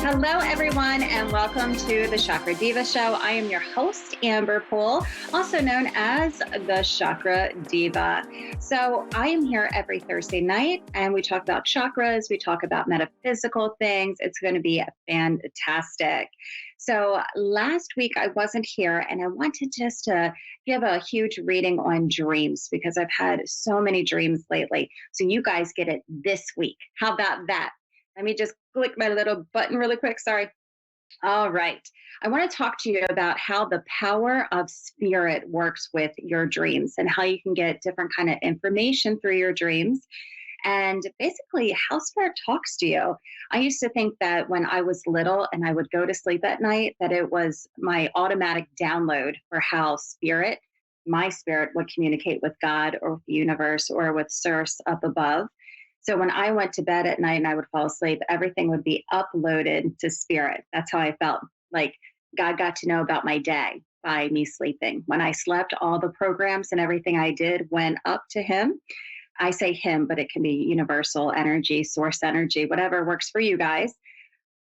Hello, everyone, and welcome to the Chakra Diva Show. I am your host, Amber Poole, also known as the Chakra Diva. So I am here every Thursday night, and we talk about chakras. We talk about metaphysical things. It's going to be fantastic. So last week I wasn't here, and I wanted just to give a huge reading on dreams because I've had so many dreams lately. So you guys get it this week. How about that? Let me just click my little button really quick. Sorry. All right. I want to talk to you about how the power of spirit works with your dreams and how you can get different kind of information through your dreams and basically how spirit talks to you. I used to think that when I was little and I would go to sleep at night, that it was my automatic download for how my spirit would communicate with God or with the universe or with source up above. So when I went to bed at night and I would fall asleep, everything would be uploaded to spirit. That's how I felt. Like God got to know about my day by me sleeping. When I slept, all the programs and everything I did went up to him. I say him, but it can be universal energy, source energy, whatever works for you guys.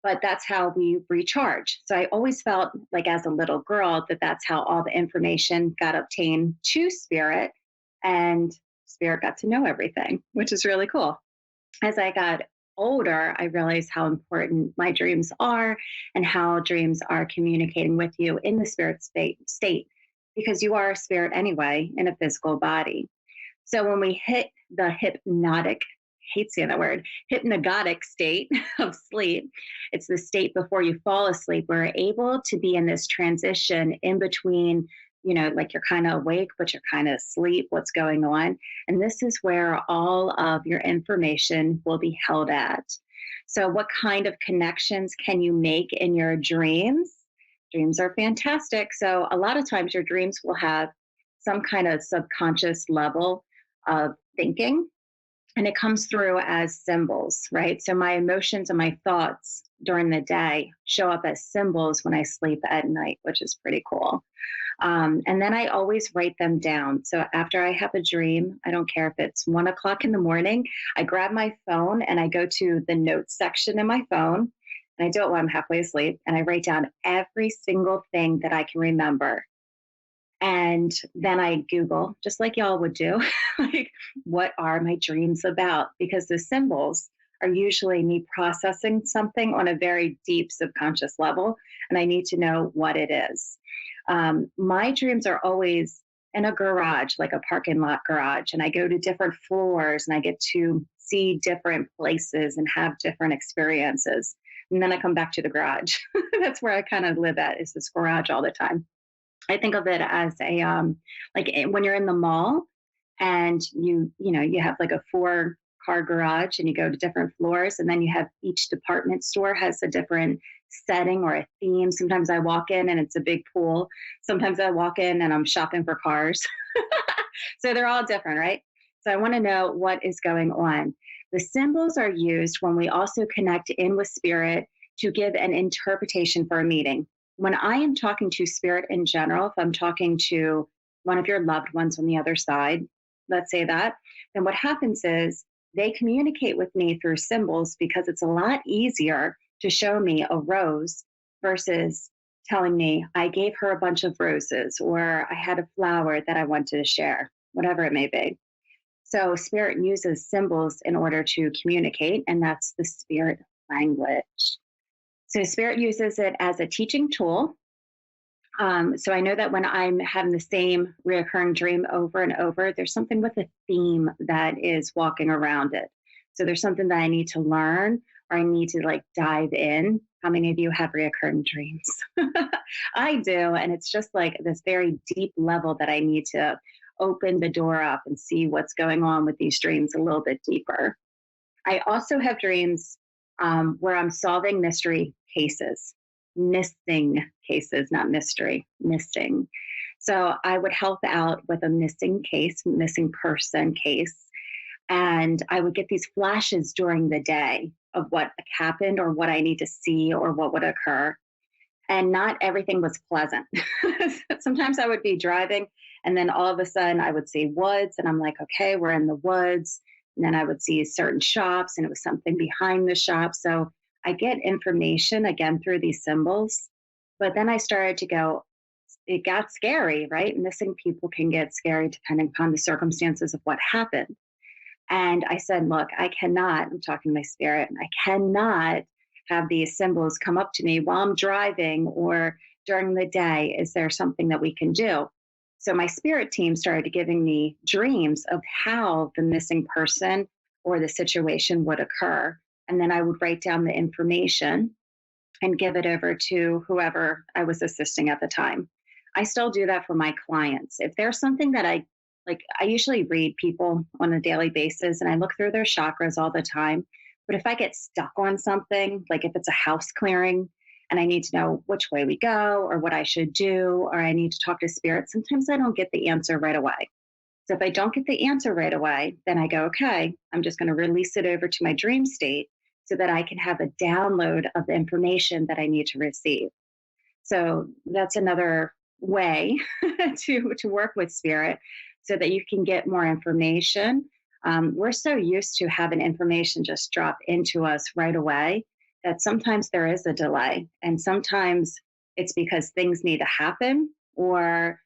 But that's how we recharge. So I always felt like as a little girl that that's how all the information got obtained to spirit, and spirit got to know everything, which is really cool. As I got older, I realized how important my dreams are and how dreams are communicating with you in the spirit state, because you are a spirit anyway in a physical body. So when we hit the hypnagogic state of sleep, it's the state before you fall asleep. We're able to be in this transition in between, like you're kind of awake, but you're kind of asleep, what's going on. And this is where all of your information will be held at. So what kind of connections can you make in your dreams? Dreams are fantastic. So a lot of times your dreams will have some kind of subconscious level of thinking, and it comes through as symbols, right? So my emotions and my thoughts during the day show up as symbols when I sleep at night, which is pretty cool. And then I always write them down. So after I have a dream, I don't care if it's 1 o'clock in the morning, I grab my phone and I go to the notes section in my phone, and I do it while I'm halfway asleep, and I write down every single thing that I can remember. And then I Google, just like y'all would do, like, what are my dreams about? Because the symbols are usually me processing something on a very deep subconscious level, and I need to know what it is. My dreams are always in a garage, like a parking lot garage, and I go to different floors and I get to see different places and have different experiences. And then I come back to the garage. That's where I kind of live at, is this garage all the time. I think of it as a like when you're in the mall and you have like a 4-car garage and you go to different floors, and then you have each department store has a different setting or a theme. Sometimes I walk in and it's a big pool. Sometimes I walk in and I'm shopping for cars. So they're all different, right? So I want to know what is going on. The symbols are used when we also connect in with spirit to give an interpretation for a meeting. When I am talking to spirit in general, if I'm talking to one of your loved ones on the other side, let's say that, then what happens is they communicate with me through symbols, because it's a lot easier to show me a rose versus telling me I gave her a bunch of roses or I had a flower that I wanted to share, whatever it may be. So spirit uses symbols in order to communicate, and that's the spirit language. So spirit uses it as a teaching tool. So I know that when I'm having the same reoccurring dream over and over, there's something with a theme that is walking around it. So there's something that I need to learn, or I need to like dive in. How many of you have reoccurring dreams? I do. And it's just like this very deep level that I need to open the door up and see what's going on with these dreams a little bit deeper. I also have dreams where I'm solving mystery cases, missing cases, not mystery, missing. So I would help out with a missing case, missing person case. And I would get these flashes during the day of what happened or what I need to see or what would occur. And not everything was pleasant. Sometimes I would be driving and then all of a sudden I would see woods and I'm like, okay, we're in the woods. And then I would see certain shops and it was something behind the shop. So I get information again through these symbols. But then I started to go, it got scary, right? Missing people can get scary depending upon the circumstances of what happened. And I said, look, I cannot, I'm talking to my spirit, I cannot have these symbols come up to me while I'm driving or during the day. Is there something that we can do? So my spirit team started giving me dreams of how the missing person or the situation would occur. And then I would write down the information and give it over to whoever I was assisting at the time. I still do that for my clients. If there's something that I like, I usually read people on a daily basis and I look through their chakras all the time. But if I get stuck on something, like if it's a house clearing and I need to know which way we go or what I should do, or I need to talk to spirit, sometimes I don't get the answer right away. So if I don't get the answer right away, then I go, okay, I'm just going to release it over to my dream state so that I can have a download of the information that I need to receive. So that's another way to work with spirit so that you can get more information. We're so used to having information just drop into us right away that sometimes there is a delay. And sometimes it's because things need to happen or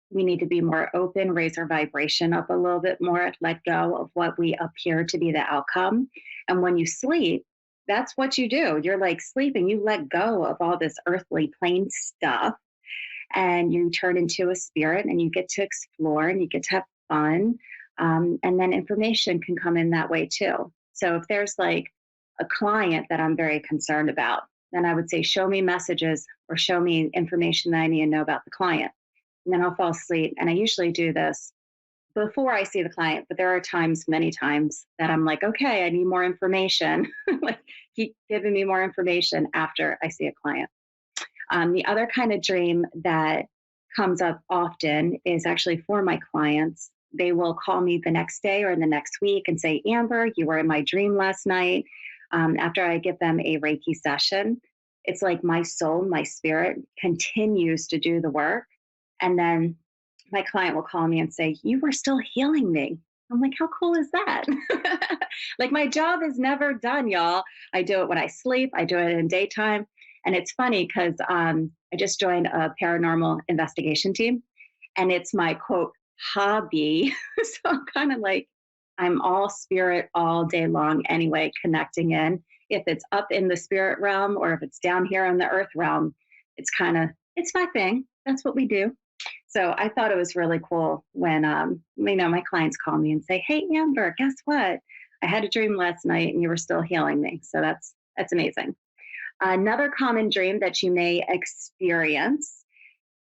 we need to be more open, raise our vibration up a little bit more, let go of what we appear to be the outcome. And when you sleep, that's what you do. You're like sleeping, you let go of all this earthly plane stuff and you turn into a spirit and you get to explore and you get to have fun. And then information can come in that way too. So if there's like a client that I'm very concerned about, then I would say, show me messages or show me information that I need to know about the client. And then I'll fall asleep. And I usually do this before I see the client, but there are times, many times, that I'm like, okay, I need more information. Like, keep giving me more information after I see a client. The other kind of dream that comes up often is actually for my clients. They will call me the next day or the next week and say, Amber, you were in my dream last night. After I give them a Reiki session, it's like my soul, my spirit continues to do the work. And then my client will call me and say, you were still healing me. I'm like, how cool is that? Like, my job is never done, y'all. I do it when I sleep, I do it in daytime. And it's funny because I just joined a paranormal investigation team, and it's my quote hobby. So I'm kind of like, I'm all spirit all day long anyway, connecting in. If it's up in the spirit realm or if it's down here in the earth realm, it's my thing. That's what we do. So I thought it was really cool when, my clients call me and say, hey, Amber, guess what? I had a dream last night and you were still healing me. So that's amazing. Another common dream that you may experience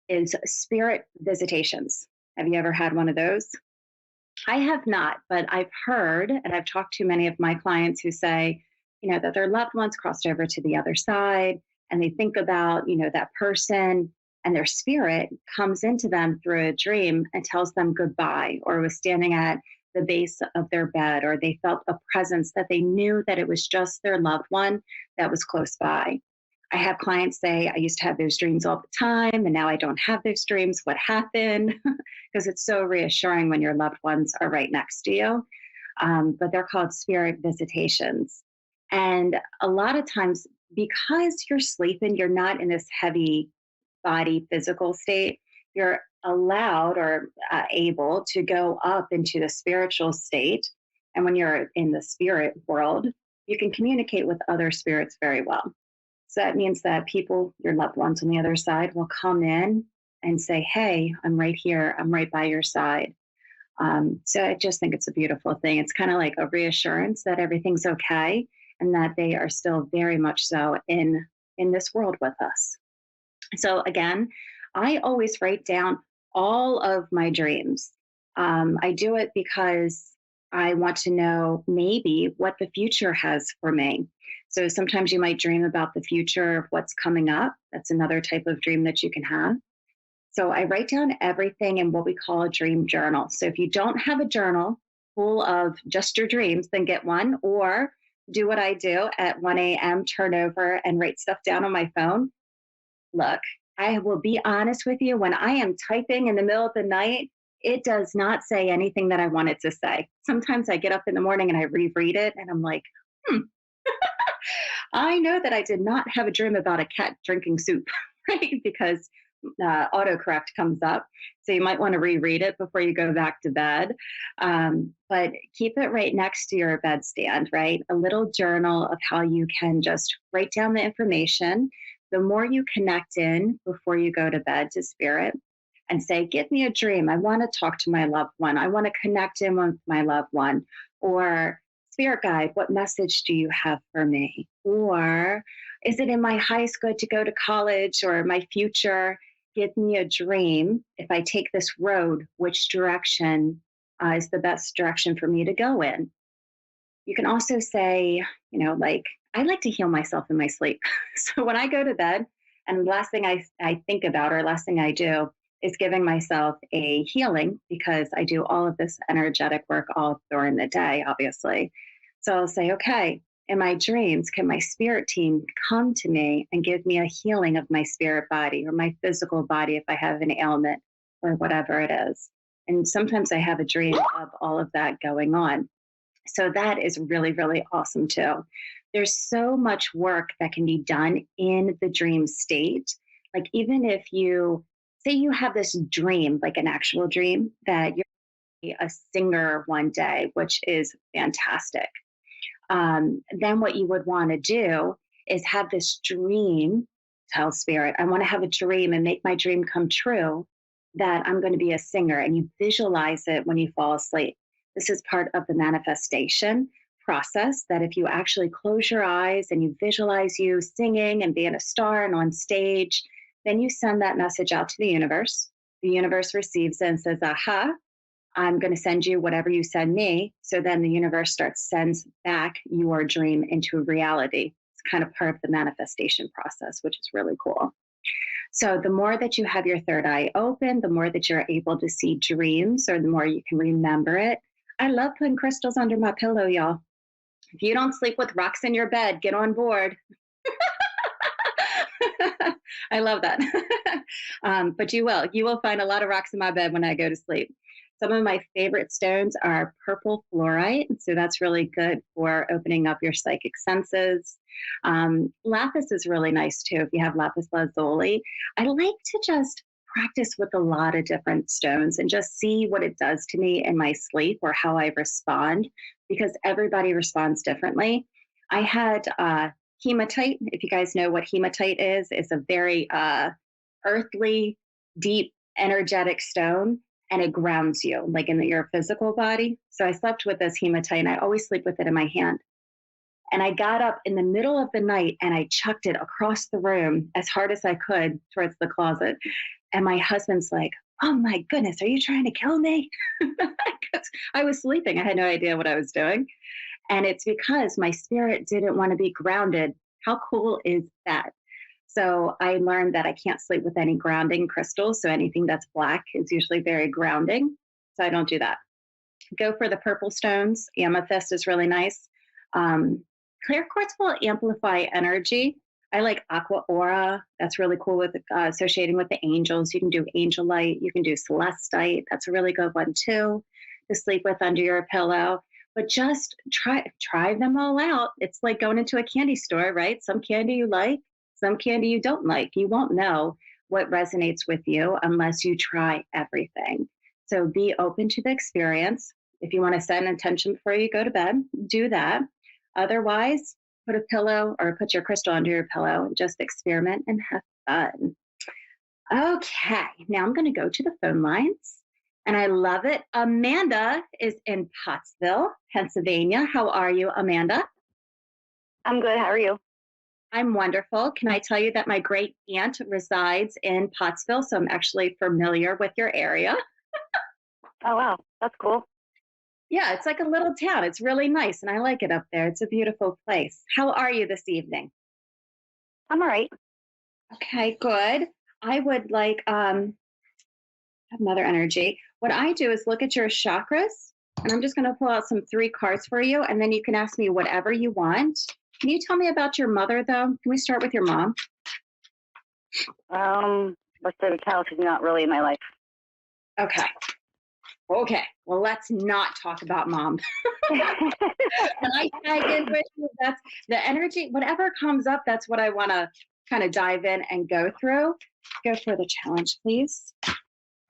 is spirit visitations. Have you ever had one of those? I have not, but I've heard and I've talked to many of my clients who say, that their loved ones crossed over to the other side and they think about, that person and their spirit comes into them through a dream and tells them goodbye or was standing at the base of their bed or they felt a presence that they knew that it was just their loved one that was close by. I have clients say, I used to have those dreams all the time and now I don't have those dreams. What happened? Because it's so reassuring when your loved ones are right next to you. But they're called spirit visitations. And a lot of times, because you're sleeping, you're not in this heavy body physical state, you're allowed or able to go up into the spiritual state. And when you're in the spirit world, you can communicate with other spirits very well. So that means that people, your loved ones on the other side, will come in and say, hey, I'm right here. I'm right by your side. So I just think it's a beautiful thing. It's kind of like a reassurance that everything's okay and that they are still very much so in this world with us. So again, I always write down all of my dreams. I do it because I want to know maybe what the future has for me. So sometimes you might dream about the future of what's coming up. That's another type of dream that you can have. So I write down everything in what we call a dream journal. So if you don't have a journal full of just your dreams, then get one or do what I do at 1 a.m., turn over and write stuff down on my phone. Look, I will be honest with you, when I am typing in the middle of the night, it does not say anything that I want it to say. Sometimes I get up in the morning and I reread it and I'm like, I know that I did not have a dream about a cat drinking soup, right? Because autocorrect comes up. So you might want to reread it before you go back to bed. But keep it right next to your bedstand, right? A little journal of how you can just write down the information. The more you connect in before you go to bed to spirit and say, give me a dream. I want to talk to my loved one. I want to connect in with my loved one. Or spirit guide, what message do you have for me? Or is it in my highest good to go to college or my future? Give me a dream. If I take this road, which direction is the best direction for me to go in? You can also say, like, I like to heal myself in my sleep. So when I go to bed, and the last thing I think about or last thing I do is giving myself a healing because I do all of this energetic work all during the day, obviously. So I'll say, okay, in my dreams, can my spirit team come to me and give me a healing of my spirit body or my physical body if I have an ailment or whatever it is? And sometimes I have a dream of all of that going on. So that is really, really awesome too. There's so much work that can be done in the dream state. Like, even if you say you have this dream, like an actual dream, that you're a singer one day, which is fantastic. Then what you would want to do is have this dream, tell spirit, I want to have a dream and make my dream come true that I'm going to be a singer. And you visualize it when you fall asleep. This is part of the manifestation process that if you actually close your eyes and you visualize you singing and being a star and on stage, then you send that message out to the universe. The universe receives it and says, aha, I'm going to send you whatever you send me. So then the universe sends back your dream into reality. It's kind of part of the manifestation process, which is really cool. So the more that you have your third eye open, the more that you're able to see dreams, or the more you can remember it. I love putting crystals under my pillow, y'all. If you don't sleep with rocks in your bed, get on board. I love that. But you will. You will find a lot of rocks in my bed when I go to sleep. Some of my favorite stones are purple fluorite. So that's really good for opening up your psychic senses. Lapis is really nice too if you have lapis lazuli. I like to just practice with a lot of different stones and just see what it does to me in my sleep or how I respond, because everybody responds differently. I had hematite. If you guys know what hematite is, it's a very earthly, deep, energetic stone, and it grounds you, like in your physical body. So I slept with this hematite, and I always sleep with it in my hand. And I got up in the middle of the night and I chucked it across the room as hard as I could towards the closet. And my husband's like, oh my goodness, are you trying to kill me? I was sleeping. I had no idea what I was doing. And it's because my spirit didn't want to be grounded. How cool is that? So I learned that I can't sleep with any grounding crystals. So anything that's black is usually very grounding. So I don't do that. Go for the purple stones. Amethyst is really nice. Clear quartz will amplify energy. I like aqua aura. That's really cool with associating with the angels. You can do angel light. You can do celestite. That's a really good one too to sleep with under your pillow. But just try them all out. It's like going into a candy store, right? Some candy you like, some candy you don't like. You won't know what resonates with you unless you try everything. So be open to the experience. If you want to set an intention before you go to bed, do that. Otherwise, put a pillow or put your crystal under your pillow and just experiment and have fun. Okay, now I'm going to go to the phone lines. And I love it. Amanda is in Pottsville, Pennsylvania. How are you, Amanda? I'm good. How are you? I'm wonderful. Can I tell you that my great aunt resides in Pottsville? So I'm actually familiar with your area. Oh, wow. That's cool. Yeah, it's like a little town. It's really nice, and I like it up there. It's a beautiful place. How are you this evening? I'm all right. Okay, good. I would like have mother energy. What I do is look at your chakras, and I'm just going to pull out some 3 cards for you, and then you can ask me whatever you want. Can you tell me about your mother, though? Can we start with your mom? Let's say the tell she's not really in my life. Okay. Okay, well, let's not talk about mom. When I tag in with you, that's the energy, whatever comes up, that's what I want to kind of dive in and go through. Go for the challenge, please.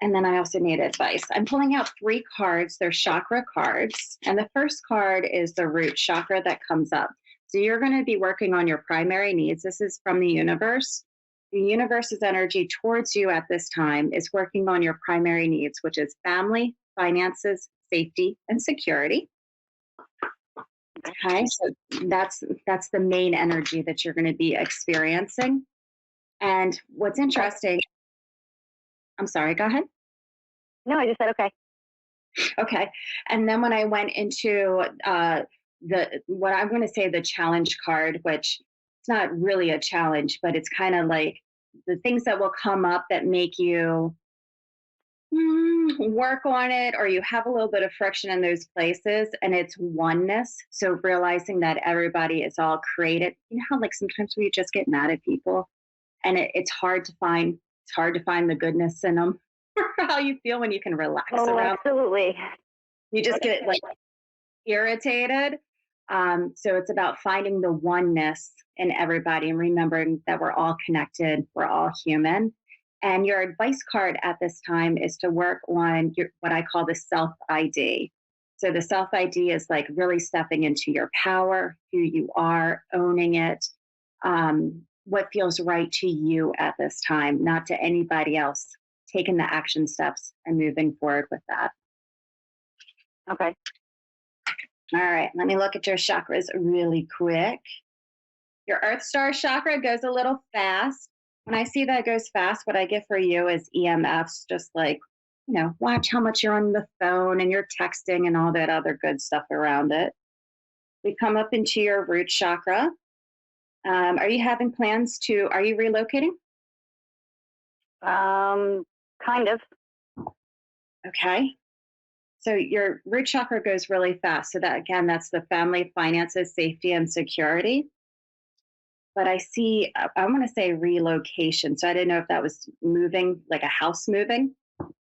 And then I also need advice. I'm pulling out 3 cards. They're chakra cards. And the first card is the root chakra that comes up. So you're going to be working on your primary needs. This is from the universe. The universe's energy towards you at this time is working on your primary needs, which is family, finances, safety, and security. Okay, so that's the main energy that you're going to be experiencing. And what's interesting, I'm sorry, go ahead. No, I just said okay. Okay. And then when I went into the what I'm going to say the challenge card, which it's not really a challenge, but it's kind of like the things that will come up that make you work on it, or you have a little bit of friction in those places, and it's oneness. So realizing that everybody is all created. You know how like sometimes we just get mad at people, and it's hard to find the goodness in them. How you feel when you can relax Oh, around. absolutely. You just get like irritated. So it's about finding the oneness in everybody and remembering that we're all connected, we're all human. And your advice card at this time is to work on what I call the self ID. So the self ID is like really stepping into your power, who you are, owning it, what feels right to you at this time, not to anybody else, taking the action steps and moving forward with that. Okay. All right, let me look at your chakras really quick. Your Earth Star chakra goes a little fast. When I see that goes fast, what I get for you is EMFs, just like, watch how much you're on the phone and you're texting and all that other good stuff around it. We come up into your root chakra. Are you having are you relocating? Kind of. Okay. So your root chakra goes really fast. So that again, that's the family, finances, safety, and security. But I see, I want to say relocation. So I didn't know if that was moving, like a house moving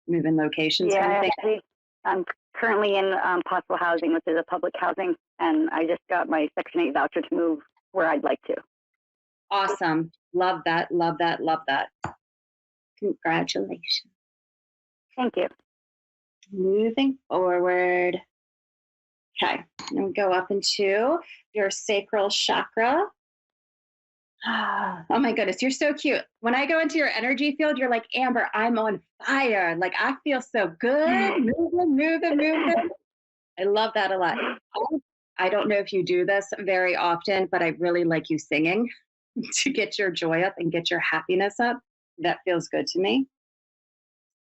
locations kind of Yeah, thing. actually, I'm currently in possible housing, which is a public housing, and I just got my Section 8 voucher to move where I'd like to. Awesome. Love that. Love that. Love that. Congratulations. Thank you. Moving forward. Okay. Then we go up into your sacral chakra. Oh my goodness, you're so cute. When I go into your energy field, you're like, Amber, I'm on fire. Like, I feel so good. Moving, moving, moving. I love that a lot. I don't know if you do this very often, but I really like you singing to get your joy up and get your happiness up. That feels good to me.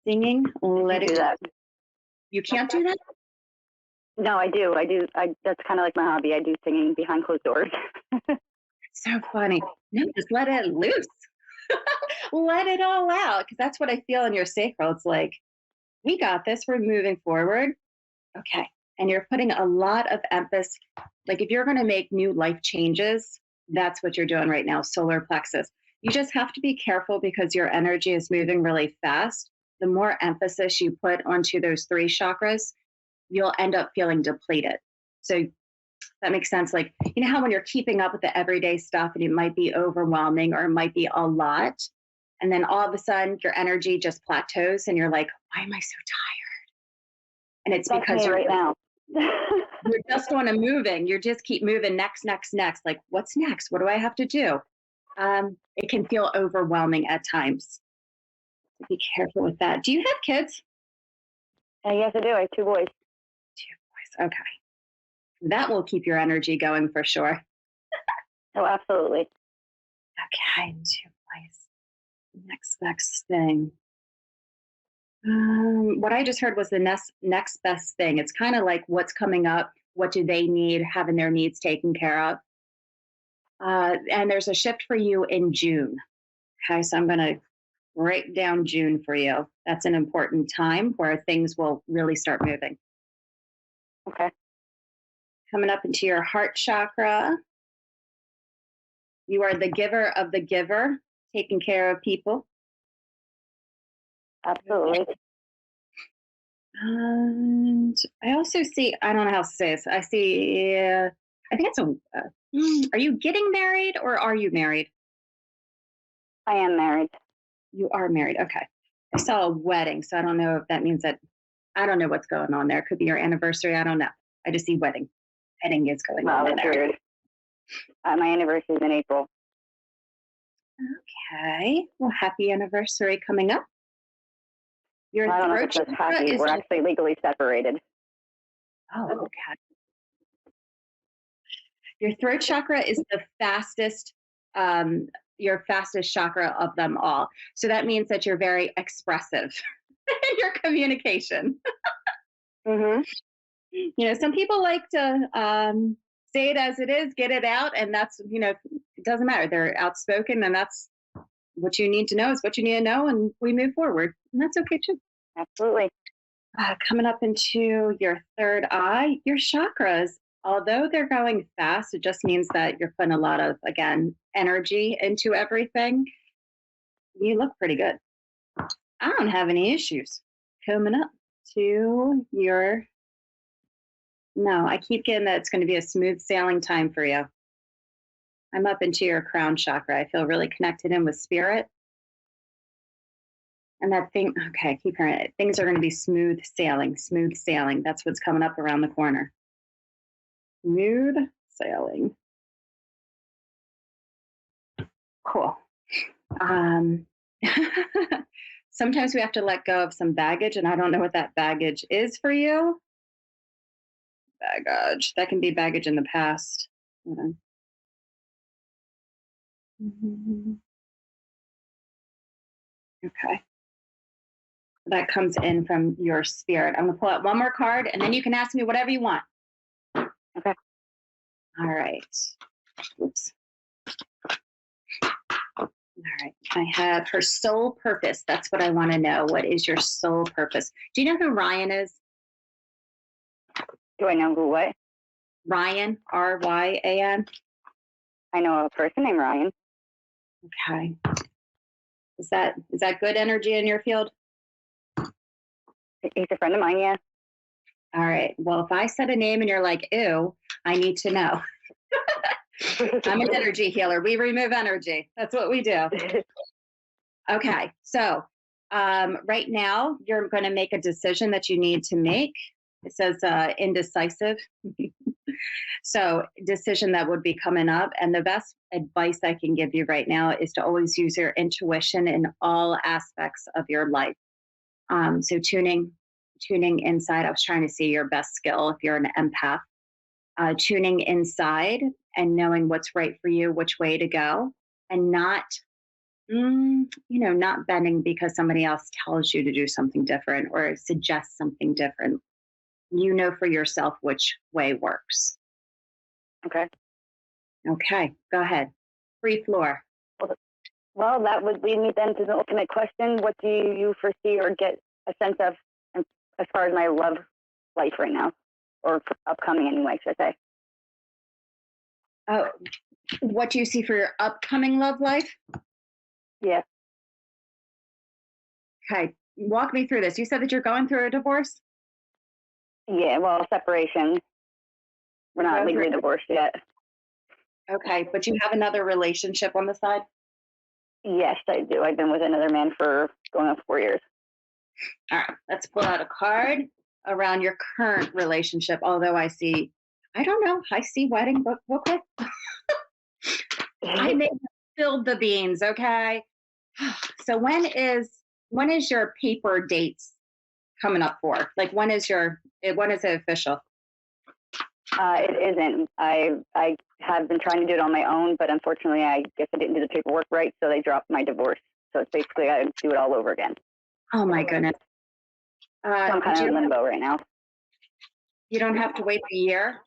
Singing, let I it do go. that. You can't do that? No, I do. That's kind of like my hobby. I do singing behind closed doors. So funny. No, just let it loose. Let it all out. Because that's what I feel in your sacral. It's like, we got this. We're moving forward. Okay. And you're putting a lot of emphasis. Like if you're going to make new life changes, that's what you're doing right now, solar plexus. You just have to be careful because your energy is moving really fast. The more emphasis you put onto those 3 chakras, you'll end up feeling depleted. So that makes sense. Like, you know how when you're keeping up with the everyday stuff and it might be overwhelming or it might be a lot. And then all of a sudden your energy just plateaus and you're like, why am I so tired? And it's That's because me right now. you're just on a moving. You just keep moving next, next, next. Like, what's next? What do I have to do? It can feel overwhelming at times. So be careful with that. Do you have kids? Yes, I do. I have 2 boys. 2 boys. Okay. That will keep your energy going for sure. Oh, absolutely. Okay. 2 boys. Next best thing. What I just heard was the next best thing. It's kind of like what's coming up. What do they need? Having their needs taken care of. And there's a shift for you in June. Okay, so I'm going to break down June for you. That's an important time where things will really start moving. Okay. Coming up into your heart chakra. You are the giver of the giver, taking care of people. Absolutely. And I also see, I don't know how to say this. I see, I think it's are you getting married or are you married? I am married. You are married. Okay. I saw a wedding. So I don't know if that means that, I don't know what's going on there. It could be your anniversary. I don't know. I just see wedding. Wedding is going on Wow, in that's there. weird. My anniversary is in April. Okay. Well, happy anniversary coming up. Your Well, I don't know if throat it says chakra happy. is, We're actually legally separated. oh, okay. Your throat chakra is the fastest, um, your fastest chakra of them all. So that means that you're very expressive in your communication. Mm-hmm. You know, some people like to say it as it is, get it out, and that's, you know, it doesn't matter. They're outspoken, and that's what you need to know is what you need to know, and we move forward. And that's okay too. Absolutely. Coming up into your third eye, your chakras, although they're going fast, it just means that you're putting a lot of, again, energy into everything. You look pretty good. I don't have any issues. Coming up to your, no, I keep getting that it's going to be a smooth sailing time for you. I'm up into your crown chakra. I feel really connected in with spirit. And that thing, okay, I keep hearing it. Things are going to be smooth sailing, smooth sailing. That's what's coming up around the corner. Smooth sailing. Cool. Um, Sometimes we have to let go of some baggage, and I don't know what that baggage is for you. Baggage. That can be baggage in the past. Hold on. Mhm. Okay. That comes in from your spirit. I'm going to pull out one more card, and then you can ask me whatever you want. Okay. All right. Oops. All right. I have her soul purpose. That's what I want to know. What is your soul purpose? Do you know who Ryan is? Do I know who what? Ryan, Ryan. I know a person named Ryan. Okay. Is that good energy in your field? He's a friend of mine, yeah. All right. Well, if I said a name and you're like, ew, I need to know. I'm an energy healer. We remove energy. That's what we do. Okay. So right now, you're going to make a decision that you need to make. It says indecisive. So, decision that would be coming up. And the best advice I can give you right now is to always use your intuition in all aspects of your life. So, tuning inside. I was trying to see your best skill if you're an empath. Tuning inside and knowing what's right for you, which way to go, and not, not bending because somebody else tells you to do something different or suggests something different. You know for yourself which way works. Okay. Okay, go ahead. Free floor. Well, that would lead me then to the ultimate question. What do you foresee or get a sense of as far as my love life right now? Or upcoming anyway, should I say. Oh, what do you see for your upcoming love life? Yeah. Okay, walk me through this. You said that you're going through a divorce? Yeah, well, separation. We're not legally divorced yet. Okay, but you have another relationship on the side? Yes, I do. I've been with another man for going on 4 years. All right, let's pull out a card around your current relationship. Although I don't know, I see wedding, but okay. I may have spilled the beans, okay? So when is your paper dates coming up for? Like when is it official? It isn't. I have been trying to do it on my own, but unfortunately, I guess I didn't do the paperwork right, so they dropped my divorce. So it's basically I do it all over again. Oh my goodness. So I'm kind of in limbo right now. You don't have to wait a year?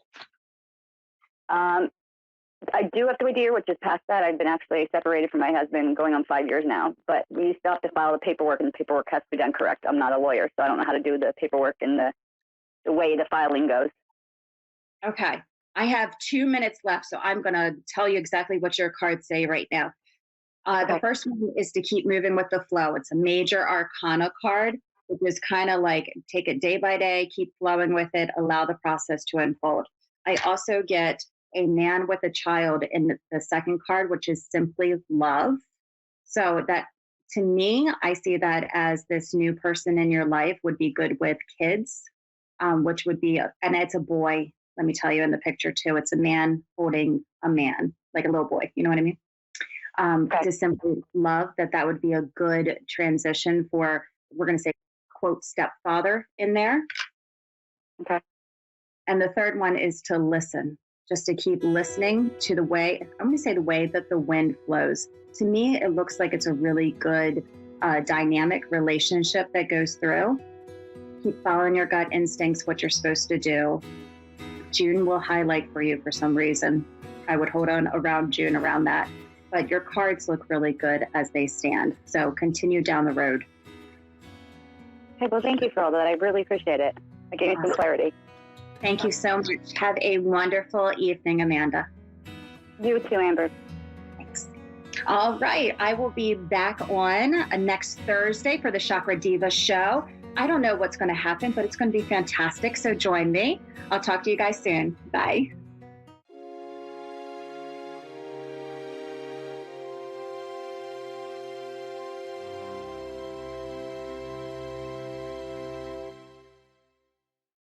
I do have to wait a year, which is past that. I've been actually separated from my husband going on 5 years now, but we still have to file the paperwork, and the paperwork has to be done correct. I'm not a lawyer, so I don't know how to do the paperwork and the way the filing goes. Okay. I have 2 minutes left, so I'm going to tell you exactly what your cards say right now. The first one is to keep moving with the flow. It's a major arcana card. which is kind of like take it day by day, keep flowing with it, allow the process to unfold. I also get a man with a child in the second card, which is simply love. So that, to me, I see that as this new person in your life would be good with kids, which would be, and it's a boy. Let me tell you in the picture too, it's a man holding a man, like a little boy. You know what I mean? Okay. To simply love that would be a good transition for, we're going to say, quote, stepfather in there. Okay. And the third one is to listen, just to keep listening to the way, I'm going to say the way that the wind flows. To me, it looks like it's a really good dynamic relationship that goes through. Keep following your gut instincts, what you're supposed to do. June will highlight for you for some reason. I would hold on around June around that. But your cards look really good as they stand. So continue down the road. Okay, well, thank you for all that. I really appreciate it. It gave me some clarity. Thank you so much. Have a wonderful evening, Amanda. You too, Amber. Thanks. All right. I will be back on next Thursday for the Chakra Diva show. I don't know what's going to happen, but it's going to be fantastic. So join me. I'll talk to you guys soon. Bye.